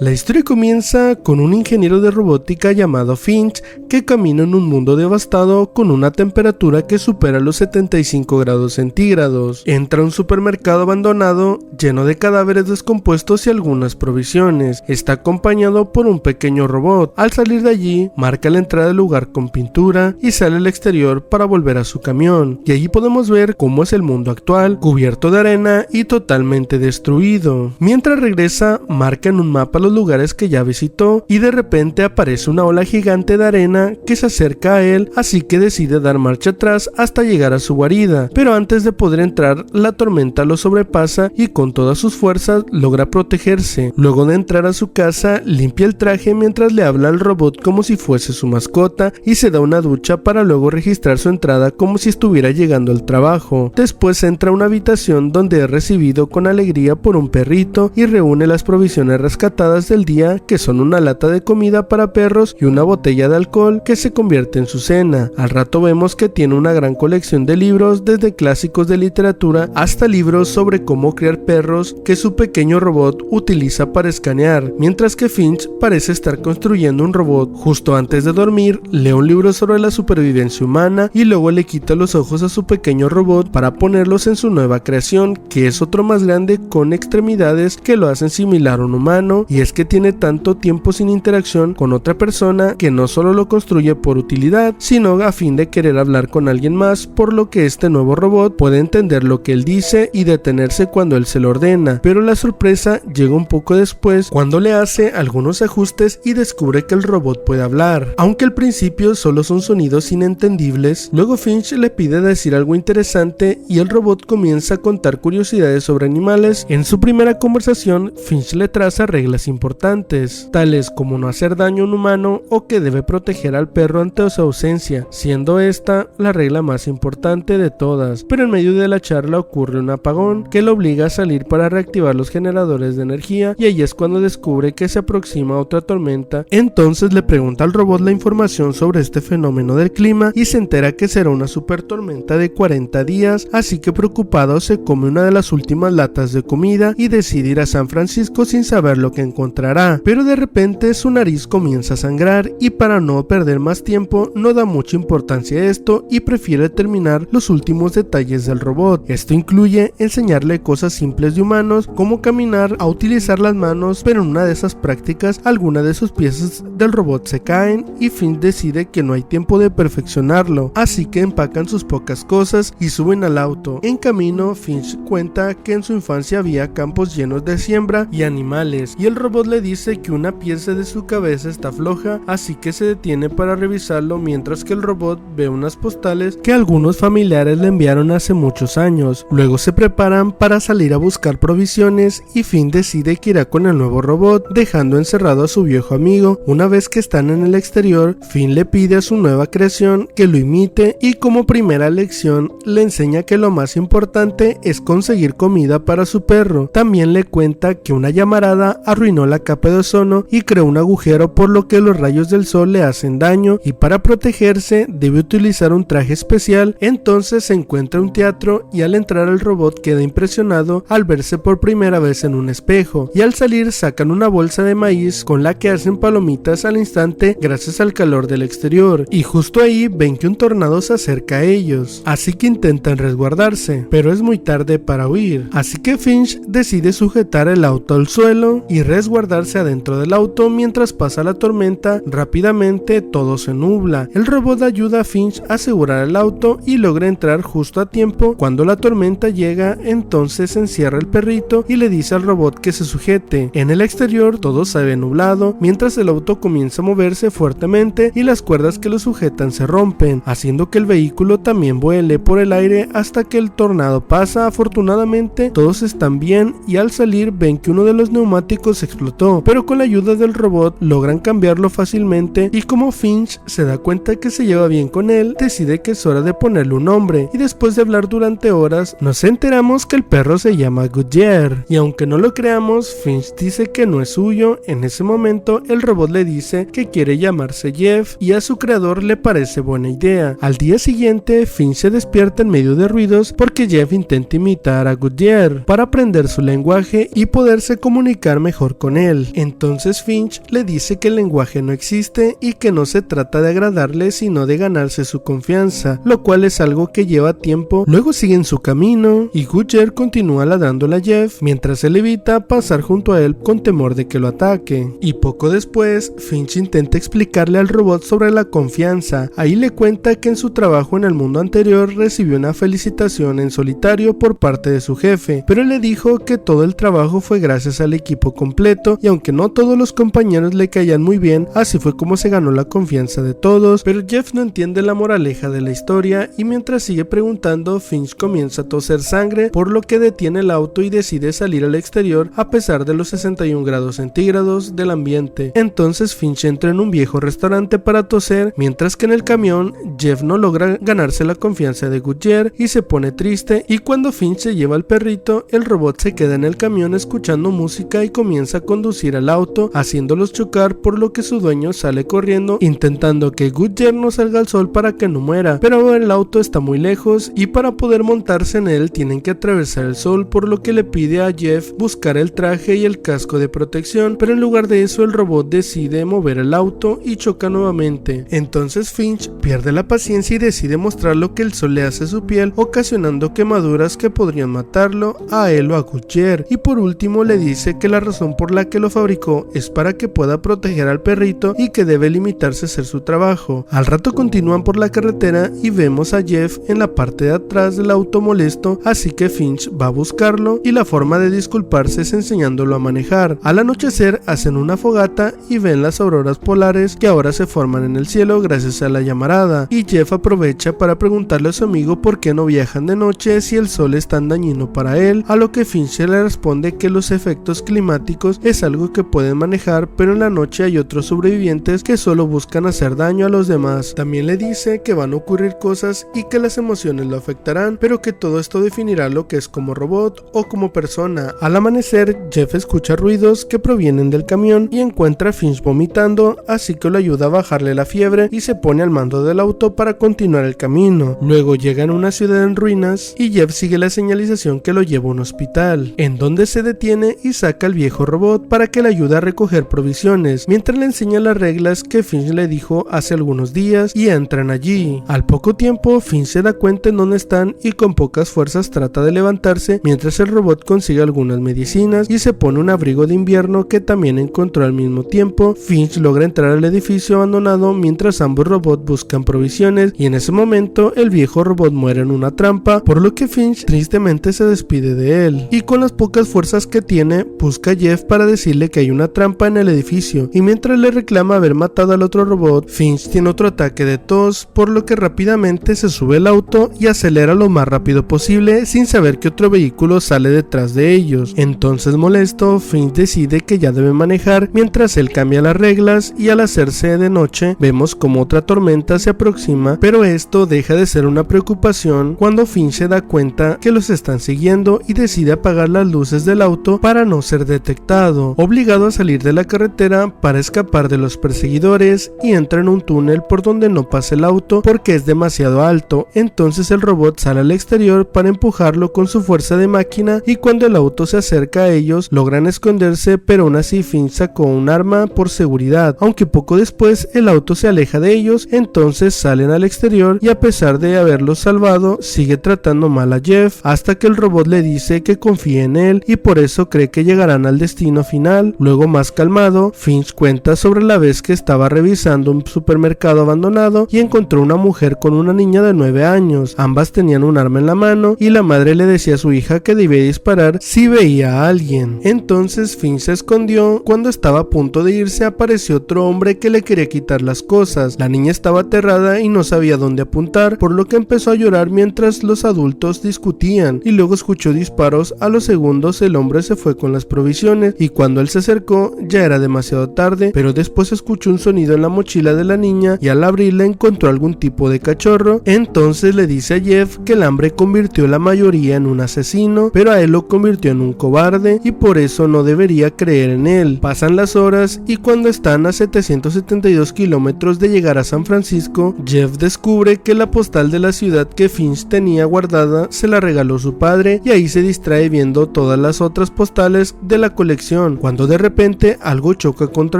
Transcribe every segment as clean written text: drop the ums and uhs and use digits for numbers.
La historia comienza con un ingeniero de robótica llamado Finch que camina en un mundo devastado con una temperatura que supera los 75 grados centígrados. Entra a un supermercado abandonado lleno de cadáveres descompuestos y algunas provisiones. Está acompañado por un pequeño robot. Al salir de allí, marca la entrada del lugar con pintura y sale al exterior para volver a su camión. Y allí podemos ver cómo es el mundo actual, cubierto de arena y totalmente destruido. Mientras regresa, marca en un mapa los lugares que ya visitó y de repente aparece una ola gigante de arena que se acerca a él, así que decide dar marcha atrás hasta llegar a su guarida, pero antes de poder entrar la tormenta lo sobrepasa y con todas sus fuerzas logra protegerse. Luego de entrar a su casa limpia el traje mientras le habla al robot como si fuese su mascota y se da una ducha para luego registrar su entrada como si estuviera llegando al trabajo. Después entra a una habitación donde es recibido con alegría por un perrito y reúne las provisiones rescatadas del día, que son una lata de comida para perros y una botella de alcohol que se convierte en su cena. Al rato vemos que tiene una gran colección de libros, desde clásicos de literatura hasta libros sobre cómo criar perros que su pequeño robot utiliza para escanear, mientras que Finch parece estar construyendo un robot. Justo antes de dormir, lee un libro sobre la supervivencia humana y luego le quita los ojos a su pequeño robot para ponerlos en su nueva creación, que es otro más grande con extremidades que lo hacen similar a un humano, y es que tiene tanto tiempo sin interacción con otra persona que no solo lo construye por utilidad, sino a fin de querer hablar con alguien más, por lo que este nuevo robot puede entender lo que él dice y detenerse cuando él se lo ordena. Pero la sorpresa llega un poco después, cuando le hace algunos ajustes y descubre que el robot puede hablar, aunque al principio solo son sonidos inentendibles. Luego Finch le pide decir algo interesante y el robot comienza a contar curiosidades sobre animales. En su primera conversación, Finch le traza reglas importantes, tales como no hacer daño a un humano o que debe proteger al perro ante su ausencia, siendo esta la regla más importante de todas. Pero en medio de la charla ocurre un apagón que lo obliga a salir para reactivar los generadores de energía, y ahí es cuando descubre que se aproxima otra tormenta. Entonces le pregunta al robot la información sobre este fenómeno del clima y se entera que será una super tormenta de 40 días, así que preocupado se come una de las últimas latas de comida y decide ir a San Francisco sin saber lo que encontrará. Pero de repente su nariz comienza a sangrar y para no perder más tiempo no da mucha importancia a esto y prefiere terminar los últimos detalles del robot. Esto incluye enseñarle cosas simples de humanos como caminar, a utilizar las manos, pero en una de esas prácticas algunas de sus piezas del robot se caen y Finch decide que no hay tiempo de perfeccionarlo, así que empacan sus pocas cosas y suben al auto. En camino Finch cuenta que en su infancia había campos llenos de siembra y animales, y el robot le dice que una pieza de su cabeza está floja, así que se detiene para revisarlo, mientras que el robot ve unas postales que algunos familiares le enviaron hace muchos años. Luego se preparan para salir a buscar provisiones y Finch decide que irá con el nuevo robot, dejando encerrado a su viejo amigo. Una vez que están en el exterior, Finch le pide a su nueva creación que lo imite y como primera lección le enseña que lo más importante es conseguir comida para su perro. También le cuenta que una llamarada arruinó la capa de ozono y creó un agujero, por lo que los rayos del sol le hacen daño y para protegerse debe utilizar un traje especial. Entonces se encuentra un teatro y al entrar el robot queda impresionado al verse por primera vez en un espejo, y al salir sacan una bolsa de maíz con la que hacen palomitas al instante gracias al calor del exterior, y justo ahí ven que un tornado se acerca a ellos, así que intentan resguardarse, pero es muy tarde para huir, así que Finch decide sujetar el auto al suelo y resguardarse adentro del auto mientras pasa la tormenta. Rápidamente todo se nubla. El robot ayuda a Finch a asegurar el auto y logra entrar justo a tiempo. Cuando la tormenta llega, entonces encierra el perrito y le dice al robot que se sujete. En el exterior todo se ve nublado, mientras el auto comienza a moverse fuertemente y las cuerdas que lo sujetan se rompen, haciendo que el vehículo también vuele por el aire hasta que el tornado pasa. Afortunadamente todos están bien y al salir ven que uno de los neumáticos explotó, pero con la ayuda del robot logran cambiarlo fácilmente, y como Finch se da cuenta que se lleva bien con él, decide que es hora de ponerle un nombre, y después de hablar durante horas nos enteramos que el perro se llama Goodyear, y aunque no lo creamos, Finch dice que no es suyo. En ese momento el robot le dice que quiere llamarse Jeff y a su creador le parece buena idea. Al día siguiente Finch se despierta en medio de ruidos porque Jeff intenta imitar a Goodyear para aprender su lenguaje y poderse comunicar mejor con con él. Entonces Finch le dice que el lenguaje no existe y que no se trata de agradarle sino de ganarse su confianza, lo cual es algo que lleva tiempo. Luego siguen su camino y Goodyear continúa ladrándole a Jeff mientras él evita pasar junto a él con temor de que lo ataque. Y poco después Finch intenta explicarle al robot sobre la confianza. Ahí le cuenta que en su trabajo en el mundo anterior recibió una felicitación en solitario por parte de su jefe, pero él le dijo que todo el trabajo fue gracias al equipo completo y aunque no todos los compañeros le caían muy bien, así fue como se ganó la confianza de todos. Pero Jeff no entiende la moraleja de la historia y mientras sigue preguntando, Finch comienza a toser sangre, por lo que detiene el auto y decide salir al exterior a pesar de los 61 grados centígrados del ambiente. Entonces Finch entra en un viejo restaurante para toser, mientras que en el camión Jeff no logra ganarse la confianza de Goodyear y se pone triste, y cuando Finch se lleva al perrito, el robot se queda en el camión escuchando música y comienza a conducir al auto, haciéndolos chocar, por lo que su dueño sale corriendo intentando que Goodyear no salga al sol para que no muera, pero el auto está muy lejos y para poder montarse en él tienen que atravesar el sol, por lo que le pide a Jeff buscar el traje y el casco de protección, pero en lugar de eso el robot decide mover el auto y choca nuevamente. Entonces Finch pierde la paciencia y decide mostrar lo que el sol le hace a su piel, ocasionando quemaduras que podrían matarlo a él o a Goodyear, y por último le dice que la razón por la que lo fabricó es para que pueda proteger al perrito y que debe limitarse a hacer su trabajo. Al rato continúan por la carretera y vemos a Jeff en la parte de atrás del auto molesto, así que Finch va a buscarlo y la forma de disculparse es enseñándolo a manejar. Al anochecer hacen una fogata y ven las auroras polares que ahora se forman en el cielo gracias a la llamarada, y Jeff aprovecha para preguntarle a su amigo por qué no viajan de noche si el sol es tan dañino para él, a lo que Finch le responde que los efectos climáticos es algo que pueden manejar, pero en la noche hay otros sobrevivientes que solo buscan hacer daño a los demás. También le dice que van a ocurrir cosas y que las emociones lo afectarán, pero que todo esto definirá lo que es como robot o como persona. Al amanecer, Jeff escucha ruidos que provienen del camión y encuentra a Finch vomitando, así que lo ayuda a bajarle la fiebre y se pone al mando del auto para continuar el camino. Luego llegan a una ciudad en ruinas y Jeff sigue la señalización que lo lleva a un hospital, en donde se detiene y saca al viejo robot para que le ayude a recoger provisiones, mientras le enseña las reglas que Finch le dijo hace algunos días y entran allí. Al poco tiempo, Finch se da cuenta en dónde están y con pocas fuerzas trata de levantarse mientras el robot consigue algunas medicinas y se pone un abrigo de invierno que también encontró al mismo tiempo. Finch logra entrar al edificio abandonado mientras ambos robots buscan provisiones y en ese momento el viejo robot muere en una trampa, por lo que Finch tristemente se despide de él y con las pocas fuerzas que tiene busca a Jeff para decirle que hay una trampa en el edificio, y mientras le reclama haber matado al otro robot, Finch tiene otro ataque de tos, por lo que rápidamente se sube al auto y acelera lo más rápido posible sin saber que otro vehículo sale detrás de ellos. Entonces, molesto, Finch decide que ya debe manejar mientras él cambia las reglas, y al hacerse de noche vemos como otra tormenta se aproxima, pero esto deja de ser una preocupación cuando Finch se da cuenta que los están siguiendo y decide apagar las luces del auto para no ser detectado, obligado a salir de la carretera para escapar de los perseguidores, y entra en un túnel por donde no pasa el auto porque es demasiado alto. Entonces el robot sale al exterior para empujarlo con su fuerza de máquina, y cuando el auto se acerca a ellos logran esconderse, pero aún así Finch sacó un arma por seguridad, aunque poco después el auto se aleja de ellos. Entonces salen al exterior y a pesar de haberlos salvado sigue tratando mal a Jeff hasta que el robot le dice que confíe en él y por eso cree que llegarán al destino final. Luego, más calmado, Finch cuenta sobre la vez que estaba revisando un supermercado abandonado y encontró una mujer con una niña de 9 años. Ambas tenían un arma en la mano y la madre le decía a su hija que debía disparar si veía a alguien. Entonces Finch se escondió. Cuando estaba a punto de irse apareció otro hombre que le quería quitar las cosas. La niña estaba aterrada y no sabía dónde apuntar, por lo que empezó a llorar mientras los adultos discutían, y luego escuchó disparos. A los segundos el hombre se fue con las provisiones y cuando él se acercó ya era demasiado tarde, pero después escuchó un sonido en la mochila de la niña y al abrirla encontró algún tipo de cachorro. Entonces le dice a Jeff que el hambre convirtió a la mayoría en un asesino, pero a él lo convirtió en un cobarde y por eso no debería creer en él. Pasan las horas y cuando están a 772 kilómetros de llegar a San Francisco, Jeff descubre que la postal de la ciudad que Finch tenía guardada se la regaló su padre, y ahí se distrae viendo todas las otras postales de la colección estación, cuando de repente algo choca contra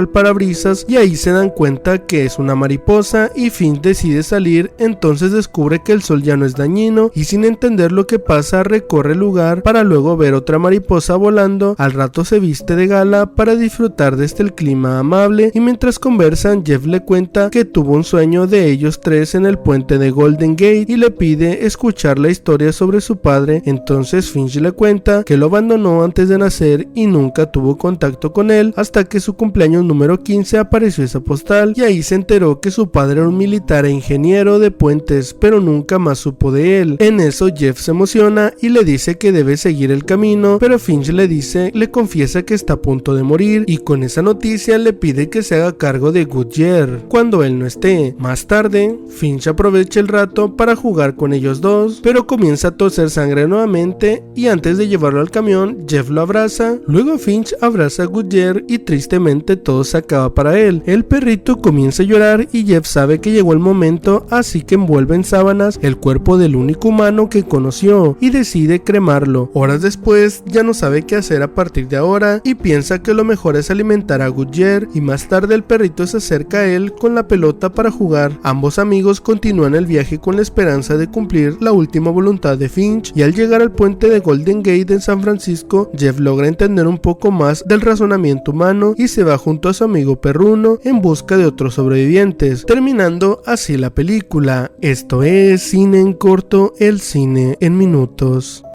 el parabrisas y ahí se dan cuenta que es una mariposa y Finch decide salir. Entonces descubre que el sol ya no es dañino y sin entender lo que pasa recorre el lugar para luego ver otra mariposa volando. Al rato se viste de gala para disfrutar de el clima amable y mientras conversan Jeff le cuenta que tuvo un sueño de ellos tres en el puente de Golden Gate y le pide escuchar la historia sobre su padre. Entonces Finch le cuenta que lo abandonó antes de nacer y nunca tuvo contacto con él hasta que su cumpleaños número 15 apareció esa postal y ahí se enteró que su padre era un militar e ingeniero de puentes, pero nunca más supo de él. En eso Jeff se emociona y le dice que debe seguir el camino, pero Finch le confiesa que está a punto de morir y con esa noticia le pide que se haga cargo de Goodyear cuando él no esté. Más tarde, Finch aprovecha el rato para jugar con ellos dos, pero comienza a toser sangre nuevamente y antes de llevarlo al camión, Jeff lo abraza. Luego Finch abraza a Goodyear y tristemente todo se acaba para él. El perrito comienza a llorar y Jeff sabe que llegó el momento, así que envuelve en sábanas el cuerpo del único humano que conoció y decide cremarlo. Horas después, ya no sabe qué hacer a partir de ahora y piensa que lo mejor es alimentar a Goodyear y más tarde el perrito se acerca a él con la pelota para jugar. Ambos amigos continúan el viaje con la esperanza de cumplir la última voluntad de Finch y al llegar al puente de Golden Gate en San Francisco, Jeff logra entender un poco más del razonamiento humano y se va junto a su amigo perruno en busca de otros sobrevivientes, terminando así la película. Esto es Cine en Corto, el cine en minutos.